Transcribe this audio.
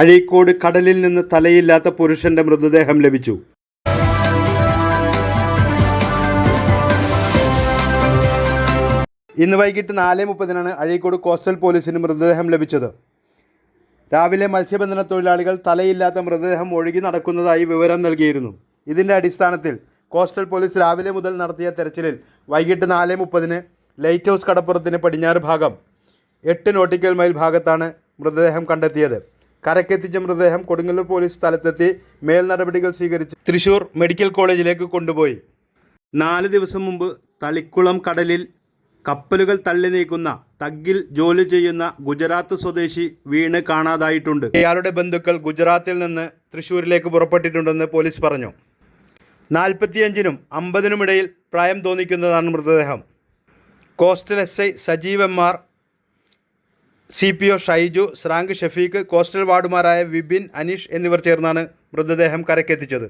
അഴീക്കോട് കടലിൽ നിന്ന് തലയില്ലാത്ത പുരുഷന്റെ മൃതദേഹം ലഭിച്ചു. ഇന്ന് വൈകിട്ട് 4:30 അഴീക്കോട് കോസ്റ്റൽ പോലീസിന് മൃതദേഹം ലഭിച്ചത്. രാവിലെ മത്സ്യബന്ധന തൊഴിലാളികൾ തലയില്ലാത്ത മൃതദേഹം ഒഴുകി നടക്കുന്നതായി വിവരം നൽകിയിരുന്നു. ഇതിൻ്റെ അടിസ്ഥാനത്തിൽ കോസ്റ്റൽ പോലീസ് രാവിലെ മുതൽ നടത്തിയ തെരച്ചിലിൽ വൈകിട്ട് 4:30 ലൈറ്റ് ഹൗസ് കടപ്പുറത്തിന് പടിഞ്ഞാറ് ഭാഗം 8 നോട്ടിക്കൽ മൈൽ ഭാഗത്താണ് മൃതദേഹം കണ്ടെത്തിയത്. കരക്കെത്തിച്ച മൃതദേഹം കൊടുങ്ങല്ലൂർ പോലീസ് സ്ഥലത്തെത്തി മേൽ നടപടികൾ സ്വീകരിച്ച് തൃശൂർ മെഡിക്കൽ കോളേജിലേക്ക് കൊണ്ടുപോയി. 4 ദിവസം മുമ്പ് തളിക്കുളം കടലിൽ കപ്പലുകൾ തള്ളി നീക്കുന്ന തഗ്ഗിൽ ജോലി ചെയ്യുന്ന ഗുജറാത്ത് സ്വദേശി വീണ് കാണാതായിട്ടുണ്ട്. ഇയാളുടെ ബന്ധുക്കൾ ഗുജറാത്തിൽ നിന്ന് തൃശ്ശൂരിലേക്ക് പുറപ്പെട്ടിട്ടുണ്ടെന്ന് പോലീസ് പറഞ്ഞു. 45-നും 50-നും ഇടയിൽ പ്രായം തോന്നിക്കുന്നതാണ് മൃതദേഹം. Coastal SI Sajeev MR, CPO Shaiju, സ്രാങ്ക് ഷഫീഖ്, കോസ്റ്റൽ വാർഡുമാരായ വിപിൻ, അനീഷ് എന്നിവർ ചേർന്നാണ് മൃതദേഹം കരക്കെത്തിച്ചത്.